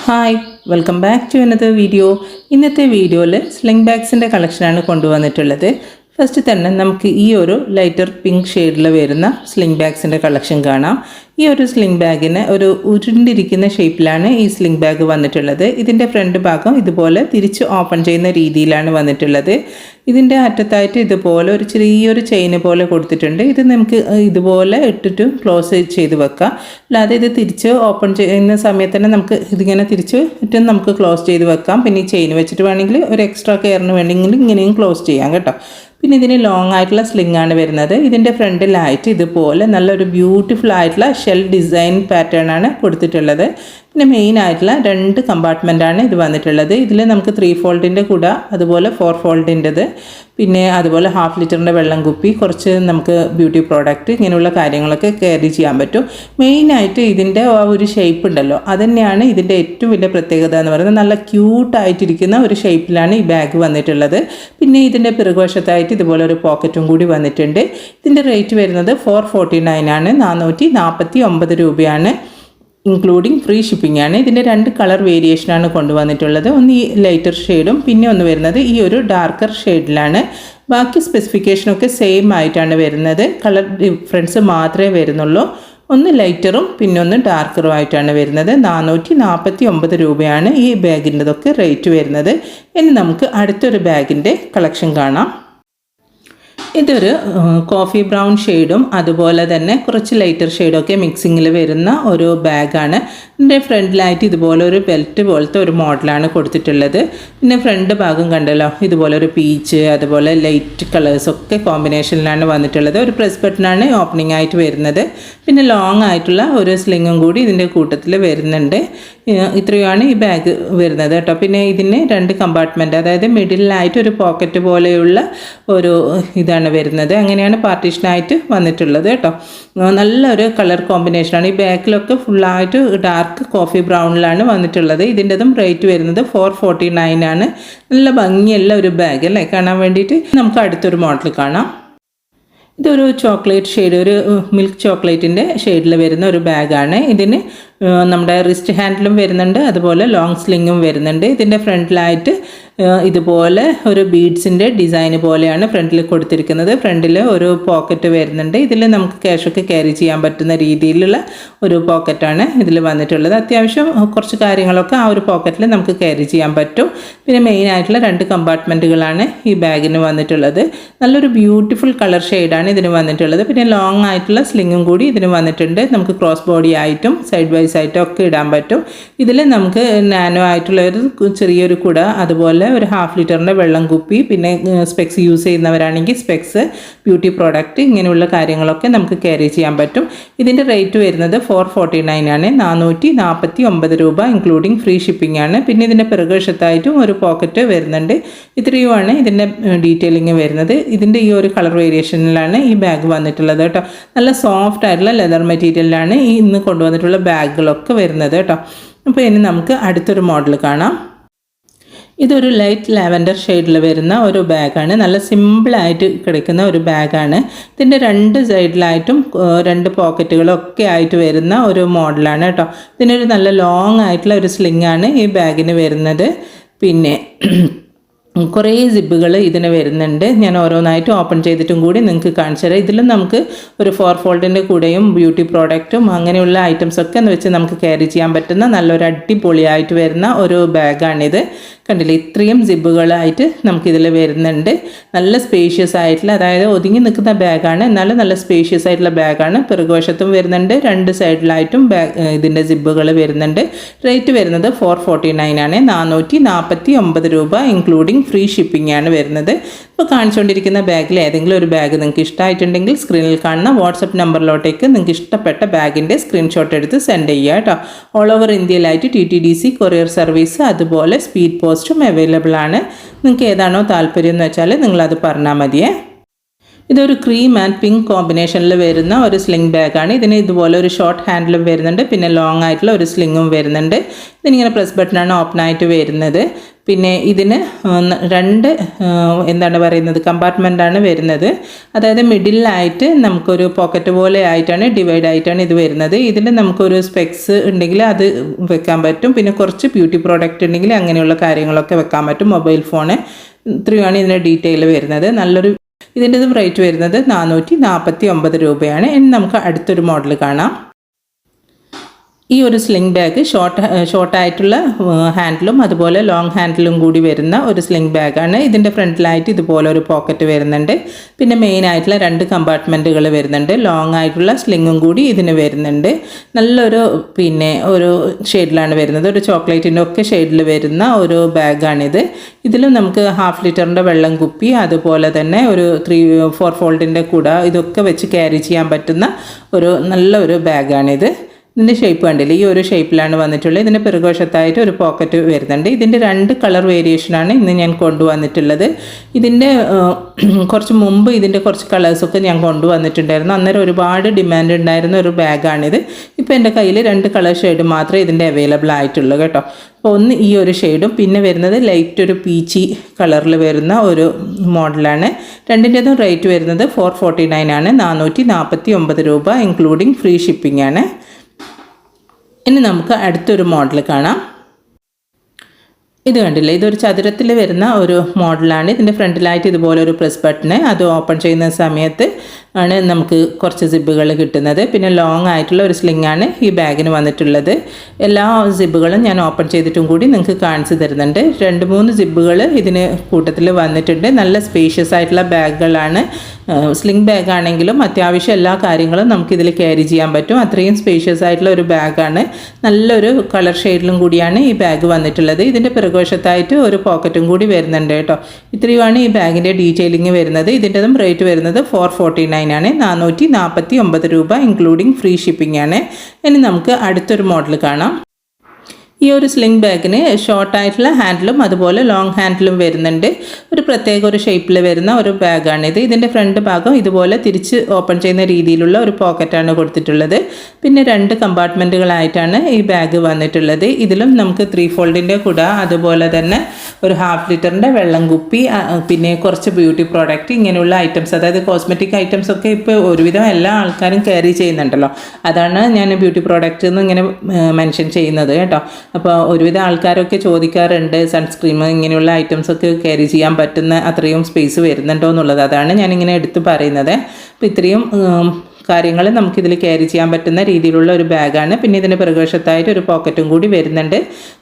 Hi welcome back to another video. ഇന്നത്തെ വീഡിയോയിൽ sling ബാഗ്സിൻ്റെ കളക്ഷനാണ് കൊണ്ടുവന്നിട്ടുള്ളത്. ഫസ്റ്റ് തന്നെ നമുക്ക് ഈ ഒരു ലൈറ്റർ പിങ്ക് ഷെയ്ഡിൽ വരുന്ന സ്ലിംഗ് ബാഗ്സിൻ്റെ കളക്ഷൻ കാണാം. ഈ ഒരു സ്ലിംഗ് ബാഗിന് ഒരു ഉരുണ്ടിരിക്കുന്ന ഷേപ്പിലാണ് ഈ സ്ലിംഗ് ബാഗ് വന്നിട്ടുള്ളത്. ഇതിൻ്റെ ഫ്രണ്ട് ഭാഗം ഇതുപോലെ തിരിച്ച് ഓപ്പൺ ചെയ്യുന്ന രീതിയിലാണ് വന്നിട്ടുള്ളത്. ഇതിൻ്റെ അറ്റത്തായിട്ട് ഇതുപോലെ ഒരു ചെറിയൊരു ചെയിന് പോലെ കൊടുത്തിട്ടുണ്ട്. ഇത് നമുക്ക് ഇതുപോലെ ഇട്ടിട്ട് ക്ലോസ് ചെയ്ത് വെക്കാം. അല്ലാതെ ഇത് തിരിച്ച് ഓപ്പൺ ചെയ്യുന്ന സമയത്ത് തന്നെ നമുക്ക് ഇതിങ്ങനെ തിരിച്ച് ഇട്ട് നമുക്ക് ക്ലോസ് ചെയ്ത് വെക്കാം. പിന്നെ ഈ ചെയിൻ വെച്ചിട്ട് വേണമെങ്കിൽ ഒരു എക്സ്ട്രാ കെയറിന് വേണമെങ്കിൽ ഇങ്ങനെയും ക്ലോസ് ചെയ്യാം കേട്ടോ. പിന്നെ ഇതിന് ലോങ് ആയിട്ടുള്ള സ്ലിംഗ് ആണ് വരുന്നത്. ഇതിൻ്റെ ഫ്രണ്ടിലായിട്ട് ഇതുപോലെ നല്ലൊരു ബ്യൂട്ടിഫുൾ ആയിട്ടുള്ള ഷെൽ ഡിസൈൻ പാറ്റേൺ ആണ് കൊടുത്തിട്ടുള്ളത്. പിന്നെ മെയിൻ ആയിട്ടുള്ള 2 കമ്പാർട്ട്മെൻറ്റാണ് ഇത് വന്നിട്ടുള്ളത്. ഇതിൽ നമുക്ക് 3 ഫോൾഡിൻ്റെ കൂടെ അതുപോലെ 4 ഫോൾഡിൻ്റെത്, പിന്നെ അതുപോലെ 1/2 ലിറ്ററിൻ്റെ വെള്ളം കുപ്പി, കുറച്ച് നമുക്ക് ബ്യൂട്ടി പ്രോഡക്റ്റ്, ഇങ്ങനെയുള്ള കാര്യങ്ങളൊക്കെ ക്യാരി ചെയ്യാൻ പറ്റും. മെയിനായിട്ട് ഇതിൻ്റെ ആ ഒരു ഷേപ്പ് ഉണ്ടല്ലോ, അതുതന്നെയാണ് ഇതിൻ്റെ ഏറ്റവും വലിയ പ്രത്യേകത എന്ന് പറയുന്നത്. നല്ല ക്യൂട്ടായിട്ടിരിക്കുന്ന ഒരു ഷേപ്പിലാണ് ഈ ബാഗ് വന്നിട്ടുള്ളത്. പിന്നെ ഇതിൻ്റെ പിറകുവശത്തായിട്ട് ഇതുപോലെ ഒരു പോക്കറ്റും കൂടി വന്നിട്ടുണ്ട്. ഇതിൻ്റെ റേറ്റ് വരുന്നത് 449 ആണ്, 449 രൂപയാണ്, ഇൻക്ലൂഡിങ് ഫ്രീ ഷിപ്പിംഗ് ആണ്. ഇതിൻ്റെ 2 കളർ വേരിയേഷനാണ് കൊണ്ടുവന്നിട്ടുള്ളത്. ഒന്ന് ഈ ലൈറ്റർ ഷെയ്ഡും പിന്നെ ഒന്ന് വരുന്നത് ഈ ഒരു ഡാർക്കർ ഷെയ്ഡിലാണ്. ബാക്കി സ്പെസിഫിക്കേഷനൊക്കെ സെയിം ആയിട്ടാണ് വരുന്നത്. കളർ ഡിഫറൻസ് മാത്രമേ വരുന്നുള്ളൂ. ഒന്ന് ലൈറ്ററും പിന്നെ ഒന്ന് ഡാർക്കറും ആയിട്ടാണ് വരുന്നത്. 449 രൂപയാണ് ഈ ബാഗിൻ്റെതൊക്കെ റേറ്റ് വരുന്നത്. ഇനി നമുക്ക് അടുത്തൊരു ബാഗിൻ്റെ കളക്ഷൻ കാണാം. ഇതൊരു കോഫി ബ്രൗൺ ഷെയ്ഡും അതുപോലെ തന്നെ കുറച്ച് ലൈറ്റർ ഷെയ്ഡൊക്കെ മിക്സിങ്ങിൽ വരുന്ന ഒരു ബാഗാണ്. ഇതിൻ്റെ ഫ്രണ്ടിലായിട്ട് ഇതുപോലെ ഒരു ബെൽറ്റ് പോലത്തെ ഒരു മോഡലാണ് കൊടുത്തിട്ടുള്ളത്. പിന്നെ ഫ്രണ്ട് ഭാഗം കണ്ടല്ലോ, ഇതുപോലെ ഒരു പീച്ച് അതുപോലെ ലൈറ്റ് കളേഴ്സൊക്കെ കോമ്പിനേഷനിലാണ് വന്നിട്ടുള്ളത്. ഒരു പ്രസ് ബട്ടണാണ് ഓപ്പണിംഗ് ആയിട്ട് വരുന്നത്. പിന്നെ ലോങ് ആയിട്ടുള്ള ഒരു സ്ലിങ്ങും കൂടി ഇതിൻ്റെ കൂട്ടത്തിൽ വരുന്നുണ്ട്. ഇത്രയുമാണ് ഈ ബാഗ് വരുന്നത് കേട്ടോ. പിന്നെ ഇതിന് 2 കമ്പാർട്ട്മെൻറ്റ്, അതായത് മിഡിലായിട്ട് ഒരു പോക്കറ്റ് പോലെയുള്ള ഒരു ഇതാണ് വരുന്നത്. അങ്ങനെയാണ് പാർട്ടീഷനായിട്ട് വന്നിട്ടുള്ളത് കേട്ടോ. നല്ലൊരു കളർ കോമ്പിനേഷനാണ്. ഈ ബാക്കിലൊക്കെ ഫുള്ളായിട്ട് ഡാർക്ക് കോഫി ബ്രൗണിലാണ് വന്നിട്ടുള്ളത്. ഇതിൻ്റെതും റേറ്റ് വരുന്നത് 449 ആണ്. നല്ല ഭംഗിയുള്ള ഒരു ബാഗ് അല്ലേ കാണാൻ വേണ്ടിയിട്ട്. നമുക്ക് അടുത്തൊരു മോഡൽ കാണാം. ഇതൊരു ചോക്ലേറ്റ് ഷെയ്ഡ്, ഒരു മിൽക്ക് ചോക്ലേറ്റിൻ്റെ ഷെയ്ഡിൽ വരുന്ന ഒരു ബാഗാണ്. ഇതിന് നമ്മുടെ റിസ്റ്റ് ഹാൻഡിലും വരുന്നുണ്ട്, അതുപോലെ ലോങ് സ്ലിങ്ങും വരുന്നുണ്ട്. ഇതിൻ്റെ ഫ്രണ്ടിലായിട്ട് ഇതുപോലെ ഒരു ബീഡ്സിൻ്റെ ഡിസൈൻ പോലെയാണ് ഫ്രണ്ടിൽ കൊടുത്തിരിക്കുന്നത്. ഫ്രണ്ടിൽ ഒരു പോക്കറ്റ് വരുന്നുണ്ട്. ഇതിൽ നമുക്ക് ക്യാഷൊക്കെ ക്യാരി ചെയ്യാൻ പറ്റുന്ന രീതിയിലുള്ള ഒരു പോക്കറ്റാണ് ഇതിൽ വന്നിട്ടുള്ളത്. അത്യാവശ്യം കുറച്ച് കാര്യങ്ങളൊക്കെ ആ ഒരു പോക്കറ്റിൽ നമുക്ക് ക്യാരി ചെയ്യാൻ പറ്റും. പിന്നെ മെയിനായിട്ടുള്ള 2 കമ്പാർട്ട്മെൻറ്റുകളാണ് ഈ ബാഗിന് വന്നിട്ടുള്ളത്. നല്ലൊരു ബ്യൂട്ടിഫുൾ കളർ ഷെയ്ഡാണ് ഇതിന് വന്നിട്ടുള്ളത്. പിന്നെ ലോങ് ആയിട്ടുള്ള സ്ലിങ്ങും കൂടി ഇതിന് വന്നിട്ടുണ്ട്. നമുക്ക് ക്രോസ് ബോഡി ആയിട്ടും സൈഡ് വൈസ് ആയിട്ടും ഒക്കെ ഇടാൻ പറ്റും. ഇതിൽ നമുക്ക് നാനോ ആയിട്ടുള്ള ഒരു ചെറിയൊരു കുട, അതുപോലെ ഒരു 1/2 ലിറ്ററിൻ്റെ വെള്ളം കുപ്പി, പിന്നെ സ്പെക്സ് യൂസ് ചെയ്യുന്നവരാണെങ്കിൽ സ്പെക്സ്, ബ്യൂട്ടി പ്രോഡക്റ്റ്, ഇങ്ങനെയുള്ള കാര്യങ്ങളൊക്കെ നമുക്ക് ക്യാരി ചെയ്യാൻ പറ്റും. ഇതിൻ്റെ റേറ്റ് വരുന്നത് 449 ആണ്, 449 രൂപ, ഇൻക്ലൂഡിങ് ഫ്രീ ഷിപ്പിംഗ് ആണ്. പിന്നെ ഇതിൻ്റെ പിറകുവശത്തായിട്ടും ഒരു പോക്കറ്റ് വരുന്നുണ്ട്. ഇത്രയുമാണ് ഇതിൻ്റെ ഡീറ്റെയിലിംഗ് വരുന്നത്. ഇതിൻ്റെ ഈ ഒരു കളർ വേരിയേഷനിലാണ് ഈ ബാഗ് വന്നിട്ടുള്ളത് കേട്ടോ. നല്ല സോഫ്റ്റ് ആയിട്ടുള്ള ലെതർ മെറ്റീരിയലിലാണ് ഈ ഇന്ന് കൊണ്ടുവന്നിട്ടുള്ള ബാഗുകളൊക്കെ വരുന്നത് കേട്ടോ. അപ്പോൾ ഇനി നമുക്ക് അടുത്തൊരു മോഡൽ കാണാം. ഇതൊരു ലൈറ്റ് ലാവൻഡർ ഷെയ്ഡിൽ വരുന്ന ഒരു ബാഗാണ്. നല്ല സിമ്പിളായിട്ട് കിടക്കുന്ന ഒരു ബാഗാണ്. ഇതിൻ്റെ 2 സൈഡിലായിട്ടും 2 പോക്കറ്റുകളൊക്കെ ആയിട്ട് വരുന്ന ഒരു മോഡലാണ് കേട്ടോ. ഇതിനൊരു നല്ല ലോങ് ആയിട്ടുള്ള ഒരു സ്ലിങ്ങാണ് ഈ ബാഗിന് വരുന്നത്. പിന്നെ കുറേ സിബുകൾ ഇതിന് വരുന്നുണ്ട്. ഞാൻ ഓരോന്നായിട്ട് ഓപ്പൺ ചെയ്തിട്ടും കൂടി നിങ്ങൾക്ക് കാണിച്ചു തരാം. ഇതിലും നമുക്ക് ഒരു 4 ഫോൾഡിൻ്റെ കൂടെയും ബ്യൂട്ടി പ്രോഡക്റ്റും അങ്ങനെയുള്ള ഐറ്റംസൊക്കെ എന്ന് വെച്ച് നമുക്ക് ക്യാരി ചെയ്യാൻ പറ്റുന്ന നല്ലൊരു അടിപൊളിയായിട്ട് വരുന്ന ഒരു ബാഗാണിത്. കണ്ടില്ലേ, ഇത്രയും സിബുകളായിട്ട് നമുക്കിതിൽ വരുന്നുണ്ട്. നല്ല സ്പേഷ്യസ് ആയിട്ടുള്ള, അതായത് ഒതുങ്ങി നിൽക്കുന്ന ബാഗാണ്, എന്നാലും നല്ല സ്പേഷ്യസ് ആയിട്ടുള്ള ബാഗാണ്. പിറകുവശത്തും വരുന്നുണ്ട്, 2 സൈഡിലായിട്ടും ഇതിൻ്റെ സിബുകൾ വരുന്നുണ്ട്. റേറ്റ് വരുന്നത് 449 ആണ്, 449 രൂപ, ഇൻക്ലൂഡിങ് ഫ്രീ ഷിപ്പിംഗ് ആണ് വരുന്നത്. ഇപ്പോൾ കാണിച്ചുകൊണ്ടിരിക്കുന്ന ബാഗിൽ ഏതെങ്കിലും ഒരു ബാഗ് നിങ്ങൾക്ക് ഇഷ്ടമായിട്ടുണ്ടെങ്കിൽ സ്ക്രീനിൽ കാണുന്ന വാട്സപ്പ് നമ്പറിലോട്ടേക്ക് നിങ്ങൾക്ക് ഇഷ്ടപ്പെട്ട ബാഗിൻ്റെ സ്ക്രീൻഷോട്ട് എടുത്ത് സെൻഡ് ചെയ്യുക കേട്ടോ. ഓൾ ഓവർ ഇന്ത്യയിലായിട്ട് TTDC കൊറിയർ സർവീസ്, അതുപോലെ സ്പീഡ് പോസ്റ്റും അവൈലബിൾ ആണ്. നിങ്ങൾക്ക് ഏതാണോ താല്പര്യം എന്ന് വെച്ചാൽ നിങ്ങളത് പറഞ്ഞാൽ മതിയേ. ഇതൊരു ക്രീം ആൻഡ് പിങ്ക് കോമ്പിനേഷനിൽ വരുന്ന ഒരു സ്ലിംഗ് ബാഗാണ്. ഇതിന് ഇതുപോലെ ഒരു ഷോർട്ട് ഹാൻഡിലും വരുന്നുണ്ട്, പിന്നെ ലോങ് ആയിട്ടുള്ള ഒരു സ്ലിങ്ങും വരുന്നുണ്ട്. ഇതിനിങ്ങനെ പ്രസ് ബട്ടണാണ് ഓപ്പൺ ആയിട്ട് വരുന്നത്. പിന്നെ ഇതിന് രണ്ട് എന്താണ് പറയുന്നത് കമ്പാർട്ട്മെൻറ്റാണ് വരുന്നത്. അതായത് മിഡിലായിട്ട് നമുക്കൊരു പോക്കറ്റ് പോലെ ആയിട്ടാണ് ഡിവൈഡ് ആയിട്ടാണ് ഇത് വരുന്നത്. ഇതിൽ നമുക്കൊരു സ്പെക്സ് ഉണ്ടെങ്കിൽ അത് വെക്കാൻ പറ്റും. പിന്നെ കുറച്ച് ബ്യൂട്ടി പ്രോഡക്റ്റ് ഉണ്ടെങ്കിൽ അങ്ങനെയുള്ള കാര്യങ്ങളൊക്കെ വെക്കാൻ പറ്റും. മൊബൈൽ ഫോണ് ഇത്രയുമാണ് ഇതിൻ്റെ ഡീറ്റെയിൽ വരുന്നത്. ഇതിൻ്റെതും റേറ്റ് വരുന്നത് 449 രൂപയാണ്. ഇനി നമുക്ക് അടുത്തൊരു മോഡൽ കാണാം. ഈ ഒരു സ്ലിംഗ് ബാഗ് ഷോർട്ടായിട്ടുള്ള ഹാൻഡിലും അതുപോലെ ലോങ് ഹാൻഡിലും കൂടി വരുന്ന ഒരു സ്ലിംഗ് ബാഗാണ്. ഇതിൻ്റെ ഫ്രണ്ടിലായിട്ട് ഇതുപോലെ ഒരു പോക്കറ്റ് വരുന്നുണ്ട്. പിന്നെ മെയിനായിട്ടുള്ള 2 കമ്പാർട്ട്മെൻറ്റുകൾ വരുന്നുണ്ട്. ലോങ് ആയിട്ടുള്ള സ്ലിങ്ങും കൂടി ഇതിന് വരുന്നുണ്ട്. നല്ലൊരു ഒരു ഷെയ്ഡിലാണ് വരുന്നത്. ഒരു ചോക്ലേറ്റിൻ്റെ ഒക്കെ ഷെയ്ഡിൽ വരുന്ന ഒരു ബാഗാണിത്. ഇതിലും നമുക്ക് 1/2 ലിറ്ററിൻ്റെ വെള്ളം കുപ്പി അതുപോലെ തന്നെ ഒരു 3-4 ഫോൾഡിൻ്റെ കുട ഇതൊക്കെ വെച്ച് ക്യാരി ചെയ്യാൻ പറ്റുന്ന നല്ലൊരു ബാഗാണിത്. ഇതിൻ്റെ ഷേപ്പ് കണ്ടില്ല, ഈ ഒരു ഷേപ്പിലാണ് വന്നിട്ടുള്ളത്. ഇതിൻ്റെ പിറകുവശത്തായിട്ട് ഒരു പോക്കറ്റ് വരുന്നുണ്ട്. ഇതിൻ്റെ 2 കളർ വേരിയേഷനാണ് ഇന്ന് ഞാൻ കൊണ്ടുവന്നിട്ടുള്ളത്. ഇതിൻ്റെ കുറച്ച് മുമ്പ് ഇതിൻ്റെ കുറച്ച് കളേഴ്സൊക്കെ ഞാൻ കൊണ്ടുവന്നിട്ടുണ്ടായിരുന്നു. അന്നേരം ഒരുപാട് ഡിമാൻഡ് ഉണ്ടായിരുന്ന ഒരു ബാഗാണിത്. ഇപ്പോൾ എൻ്റെ കയ്യിൽ 2 കളർ ഷെയ്ഡ് മാത്രമേ ഇതിൻ്റെ അവൈലബിൾ ആയിട്ടുള്ളൂ കേട്ടോ. അപ്പോൾ ഒന്ന് ഈ ഒരു ഷെയ്ഡും പിന്നെ വരുന്നത് ലൈറ്റ് ഒരു പീച്ചി കളറിൽ വരുന്ന ഒരു മോഡലാണ്. രണ്ടിൻ്റെതും റേറ്റ് വരുന്നത് 449 ആണ്. 449 രൂപ ഇൻക്ലൂഡിങ് ഫ്രീ ഷിപ്പിംഗ് ആണ്. ഇനി നമുക്ക് അടുത്തൊരു മോഡൽ കാണാം. ഇത് കണ്ടില്ലേ, ഇതൊരു ചതുരത്തിൽ വരുന്ന ഒരു മോഡലാണ്. ഇതിൻ്റെ ഫ്രണ്ടിലായിട്ട് ഇതുപോലെ ഒരു പ്രസ് ബട്ടണ്, അത് ഓപ്പൺ ചെയ്യുന്ന സമയത്ത് ആണ് നമുക്ക് കുറച്ച് സിബുകൾ കിട്ടുന്നത്. പിന്നെ ലോങ് ആയിട്ടുള്ള ഒരു സ്ലിംഗ് ആണ് ഈ ബാഗിന് വന്നിട്ടുള്ളത്. എല്ലാ സിബുകളും ഞാൻ ഓപ്പൺ ചെയ്തിട്ടും കൂടി നിങ്ങൾക്ക് കാണിച്ചു തരുന്നുണ്ട്. 2-3 സിബുകൾ ഇതിന് കൂട്ടത്തിൽ വന്നിട്ടുണ്ട്. നല്ല സ്പേഷ്യസ് ആയിട്ടുള്ള ബാഗുകളാണ്. സ്ലിംഗ് ബാഗ് ആണെങ്കിലും അത്യാവശ്യം എല്ലാ കാര്യങ്ങളും നമുക്കിതിൽ ക്യാരി ചെയ്യാൻ പറ്റും. അത്രയും സ്പേഷ്യസ് ആയിട്ടുള്ള ഒരു ബാഗാണ്. നല്ലൊരു കളർ ഷെയ്ഡിലും കൂടിയാണ് ഈ ബാഗ് വന്നിട്ടുള്ളത്. ഇതിൻ്റെ പിറകുവശത്തായിട്ട് ഒരു പോക്കറ്റും കൂടി വരുന്നുണ്ട് കേട്ടോ. ഇത്രയുമാണ് ഈ ബാഗിൻ്റെ ഡീറ്റെയിലിംഗ് വരുന്നത്. ഇതിൻ്റെതും റേറ്റ് വരുന്നത് 449 ആണ്. 449 രൂപ ഇൻക്ലൂഡിങ് ഫ്രീ ഷിപ്പിംഗ് ആണ്. ഇനി നമുക്ക് അടുത്തൊരു മോഡൽ കാണാം. ഈ ഒരു സ്ലിംഗ് ബാഗിന് ഷോർട്ടായിട്ടുള്ള ഹാൻഡിലും അതുപോലെ ലോങ് ഹാൻഡിലും വരുന്നുണ്ട്. ഒരു പ്രത്യേക ഒരു ഷേപ്പിൽ വരുന്ന ഒരു ബാഗാണിത്. ഇതിൻ്റെ ഫ്രണ്ട് ഭാഗം ഇതുപോലെ തിരിച്ച് ഓപ്പൺ ചെയ്യുന്ന രീതിയിലുള്ള ഒരു പോക്കറ്റാണ് കൊടുത്തിട്ടുള്ളത്. പിന്നെ 2 കമ്പാർട്ട്മെൻറ്റുകളായിട്ടാണ് ഈ ബാഗ് വന്നിട്ടുള്ളത്. ഇതിലും നമുക്ക് 3 ഫോൾഡിൻ്റെ കുട അതുപോലെ തന്നെ ഒരു 1/2 ലിറ്ററിൻ്റെ വെള്ളം കുപ്പി പിന്നെ കുറച്ച് ബ്യൂട്ടി പ്രോഡക്റ്റ് ഇങ്ങനെയുള്ള ഐറ്റംസ്, അതായത് കോസ്മെറ്റിക് ഐറ്റംസ് ഒക്കെ ഇപ്പോൾ ഒരുവിധം എല്ലാ ആൾക്കാരും ക്യാരി ചെയ്യുന്നുണ്ടല്ലോ. അതാണ് ഞാൻ ബ്യൂട്ടി പ്രോഡക്റ്റ് എന്ന് ഇങ്ങനെ മെൻഷൻ ചെയ്യുന്നത് കേട്ടോ. അപ്പോൾ ഒരുവിധ ആൾക്കാരൊക്കെ ചോദിക്കാറുണ്ട് സൺസ്ക്രീം ഇങ്ങനെയുള്ള ഐറ്റംസൊക്കെ ക്യാരി ചെയ്യാൻ പറ്റുന്ന അത്രയും സ്പേസ് വരുന്നുണ്ടോ എന്നുള്ളത്. അതാണ് ഞാനിങ്ങനെ എടുത്ത് പറയുന്നത്. അപ്പോൾ ഇത്രയും കാര്യങ്ങൾ നമുക്കിതിൽ ക്യാരി ചെയ്യാൻ പറ്റുന്ന രീതിയിലുള്ള ഒരു ബാഗാണ്. പിന്നെ ഇതിൻ്റെ പിറകുവശത്തായിട്ട് ഒരു പോക്കറ്റും കൂടി വരുന്നുണ്ട്.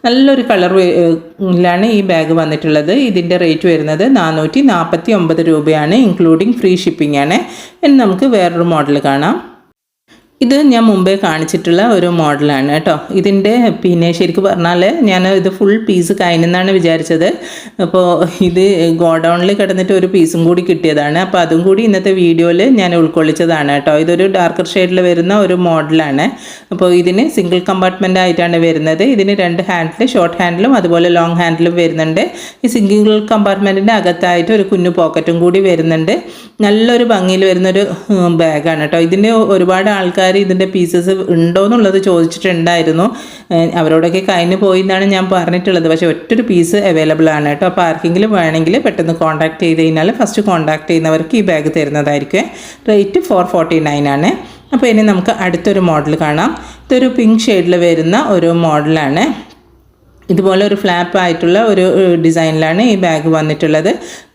നല്ലൊരു കളറിലാണ് ഈ ബാഗ് വന്നിട്ടുള്ളത്. ഇതിൻ്റെ റേറ്റ് വരുന്നത് 449 രൂപയാണ് ഇൻക്ലൂഡിങ് ഫ്രീ ഷിപ്പിംഗ് ആണ്. ഇനി നമുക്ക് വേറൊരു മോഡൽ കാണാം. ഇത് ഞാൻ മുമ്പേ കാണിച്ചിട്ടുള്ള ഒരു മോഡലാണ് കേട്ടോ. ഇതിൻ്റെ പിന്നെ ശരിക്കും പറഞ്ഞാൽ ഞാൻ ഇത് ഫുൾ പീസ് കഴിഞ്ഞെന്നാണ് വിചാരിച്ചത്. അപ്പോൾ ഇത് ഗോഡൗണിൽ കിടന്നിട്ട് ഒരു പീസും കൂടി കിട്ടിയതാണ്. അപ്പോൾ അതും കൂടി ഇന്നത്തെ വീഡിയോയിൽ ഞാൻ ഉൾക്കൊള്ളിച്ചതാണ് കേട്ടോ. ഇതൊരു ഡാർക്കർ ഷെയ്ഡിൽ വരുന്ന ഒരു മോഡലാണ്. അപ്പോൾ ഇതിന് സിംഗിൾ കമ്പാർട്ട്മെൻ്റ് ആയിട്ടാണ് വരുന്നത്. ഇതിന് 2 ഹാൻഡിൽ, ഷോർട്ട് ഹാൻഡിലും അതുപോലെ ലോങ് ഹാൻഡിലും വരുന്നുണ്ട്. ഈ സിംഗിൾ കമ്പാർട്ട്മെൻറ്റിൻ്റെ അകത്തായിട്ട് ഒരു കുഞ്ഞു പോക്കറ്റും കൂടി വരുന്നുണ്ട്. നല്ലൊരു ഭംഗിയിൽ വരുന്നൊരു ബാഗാണ് കേട്ടോ. ഇതിന് ഒരുപാട് ആൾക്കാർ ഇതിൻ്റെ പീസസ് ഉണ്ടോ എന്നുള്ളത് ചോദിച്ചിട്ടുണ്ടായിരുന്നു. അവരോടൊക്കെ കഴിഞ്ഞ് പോയി എന്നാണ് ഞാൻ പറഞ്ഞിട്ടുള്ളത്. പക്ഷേ ഒറ്റൊരു പീസ് അവൈലബിൾ ആണ് കേട്ടോ. അപ്പോൾ ആർക്കെങ്കിലും വേണമെങ്കിൽ പെട്ടെന്ന് കോൺടാക്ട് ചെയ്ത് കഴിഞ്ഞാൽ ഫസ്റ്റ് കോൺടാക്ട് ചെയ്യുന്നവർക്ക് ഈ ബാഗ് തരുന്നതായിരിക്കും. റേറ്റ് 449 ആണ്. അപ്പോൾ ഇനി നമുക്ക് അടുത്തൊരു മോഡൽ കാണാം. ഇതൊരു പിങ്ക് ഷെയ്ഡിൽ വരുന്ന ഒരു മോഡലാണ്. ഇതുപോലെ ഒരു ഫ്ലാപ്പ് ആയിട്ടുള്ള ഒരു ഡിസൈനിലാണ് ഈ ബാഗ് വന്നിട്ടുള്ളത്.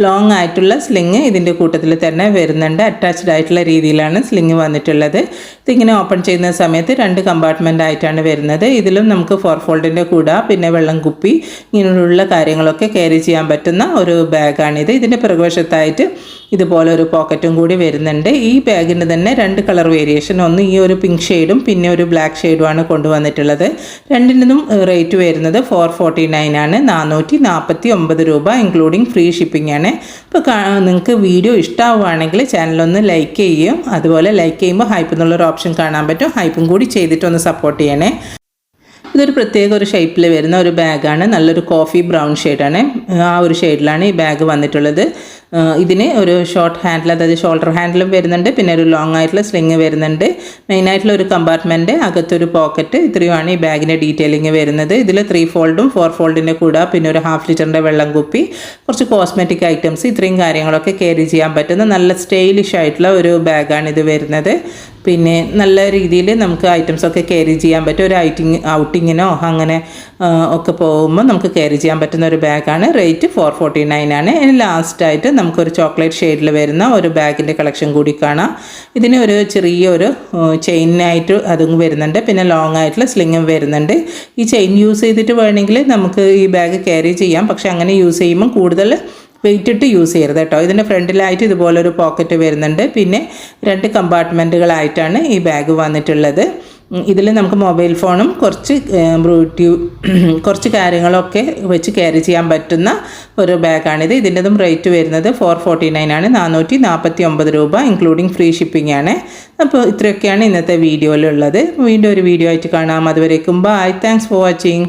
ലോങ് ആയിട്ടുള്ള സ്ലിങ് ഇതിൻ്റെ കൂട്ടത്തിൽ തന്നെ വരുന്നുണ്ട്. അറ്റാച്ച്ഡ് ആയിട്ടുള്ള രീതിയിലാണ് സ്ലിങ് വന്നിട്ടുള്ളത്. ഇതിങ്ങനെ ഓപ്പൺ ചെയ്യുന്ന സമയത്ത് 2 കമ്പാർട്ട്മെൻ്റ് ആയിട്ടാണ് വരുന്നത്. ഇതിലും നമുക്ക് 4 ഫോൾഡിൻ്റെ കൂട പിന്നെ വെള്ളം കുപ്പി ഇങ്ങനെയുള്ള കാര്യങ്ങളൊക്കെ ക്യാരി ചെയ്യാൻ പറ്റുന്ന ഒരു ബാഗാണിത്. ഇതിൻ്റെ പിറകുവശത്തായിട്ട് ഇതുപോലെ ഒരു പോക്കറ്റും കൂടി വരുന്നുണ്ട്. ഈ ബാഗിന് തന്നെ 2 കളർ വേരിയേഷൻ, ഒന്ന് ഈ ഒരു പിങ്ക് ഷെയ്ഡും പിന്നെ ഒരു ബ്ലാക്ക് ഷെയ്ഡുമാണ് കൊണ്ടുവന്നിട്ടുള്ളത്. രണ്ടിനും റേറ്റ് വരുന്നത് 449 ആണ്. 449 രൂപ ഇൻക്ലൂഡിങ് ഫ്രീ ഷിപ്പിംഗ് ആണ്. ഇപ്പോൾ നിങ്ങൾക്ക് വീഡിയോ ഇഷ്ടമാവുകയാണെങ്കിൽ ചാനലൊന്ന് ലൈക്ക് ചെയ്യും. അതുപോലെ ലൈക്ക് ചെയ്യുമ്പോൾ ഹൈപ്പ് എന്നുള്ളൊരു ഓപ്ഷൻ കാണാൻ പറ്റും. ഹൈപ്പും കൂടി ചെയ്തിട്ടൊന്ന് സപ്പോർട്ട് ചെയ്യണേ. ഇതൊരു പ്രത്യേക ഒരു ഷേപ്പിൽ വരുന്ന ഒരു ബാഗാണ്. നല്ലൊരു കോഫി ബ്രൗൺ ഷെയ്ഡാണ്. ആ ഒരു ഷെയ്ഡിലാണ് ഈ ബാഗ് വന്നിട്ടുള്ളത്. ഇതിന് ഒരു ഷോർട്ട് ഹാൻഡിൽ, അതായത് ഷോൾഡർ ഹാൻഡിലും വരുന്നുണ്ട്, പിന്നെ ഒരു ലോങ് ആയിട്ടുള്ള സ്ലിങ് വരുന്നുണ്ട്, മെയിനായിട്ടുള്ള ഒരു കമ്പാർട്ട്മെൻറ്റ്, അകത്തൊരു പോക്കറ്റ്. ഇത്രയുമാണ് ഈ ബാഗിൻ്റെ ഡീറ്റെയിലിംഗ് വരുന്നത്. ഇതിൽ 3 ഫോൾഡും 4 ഫോൾഡിൻ്റെ കൂടെ, പിന്നെ ഒരു ഹാഫ് ലിറ്ററിൻ്റെ വെള്ളം കുപ്പി, കുറച്ച് കോസ്മെറ്റിക് ഐറ്റംസ്, ഇത്രയും കാര്യങ്ങളൊക്കെ ക്യാരി ചെയ്യാൻ പറ്റുന്ന നല്ല സ്റ്റൈലിഷ് ആയിട്ടുള്ള ഒരു ബാഗാണ് ഇത് വരുന്നത്. പിന്നെ നല്ല രീതിയിൽ നമുക്ക് ഐറ്റംസൊക്കെ ക്യാരി ചെയ്യാൻ പറ്റും. ഒരു ഔട്ടിങ്ങിനോ അങ്ങനെ ഒക്കെ പോകുമ്പോൾ നമുക്ക് ക്യാരി ചെയ്യാൻ പറ്റുന്ന ഒരു ബാഗാണ്. റേറ്റ് 449 ആണ്. ഇനി ലാസ്റ്റായിട്ട് നമുക്കൊരു ചോക്ലേറ്റ് ഷെയ്ഡിൽ വരുന്ന ഒരു ബാഗിൻ്റെ കളക്ഷൻ കൂടി കാണാം. ഇതിന് ഒരു ചെറിയൊരു ചെയിനായിട്ട് അതും വരുന്നുണ്ട്, പിന്നെ ലോങ് ആയിട്ടുള്ള സ്ലിങ്ങും വരുന്നുണ്ട്. ഈ ചെയിൻ യൂസ് ചെയ്തിട്ട് വേണമെങ്കിൽ നമുക്ക് ഈ ബാഗ് ക്യാരി ചെയ്യാം, പക്ഷെ അങ്ങനെ യൂസ് ചെയ്യുമ്പം കൂടുതൽ വെയിറ്റ് ഇട്ട് യൂസ് ചെയ്യരുത് കേട്ടോ. ഇതിൻ്റെ ഫ്രണ്ടിലായിട്ട് ഇതുപോലൊരു പോക്കറ്റ് വരുന്നുണ്ട്, പിന്നെ 2 കമ്പാർട്ട്മെൻറ്റുകളായിട്ടാണ് ഈ ബാഗ് വന്നിട്ടുള്ളത്. ഇതിൽ നമുക്ക് മൊബൈൽ ഫോണും കുറച്ച് കാര്യങ്ങളൊക്കെ വെച്ച് ക്യാരി ചെയ്യാൻ പറ്റുന്ന ഒരു ബാഗാണിത്. ഇതിൻ്റെതും റേറ്റ് വരുന്നത് 449 ആണ്, 449 രൂപ, ഇൻക്ലൂഡിങ് ഫ്രീ ഷിപ്പിംഗ് ആണ്. അപ്പോൾ ഇത്രയൊക്കെയാണ് ഇന്നത്തെ വീഡിയോയിലുള്ളത്. വീണ്ടും ഒരു വീഡിയോ ആയിട്ട് കാണാം. അതുവരേക്കും ബൈ. Thanks for watching.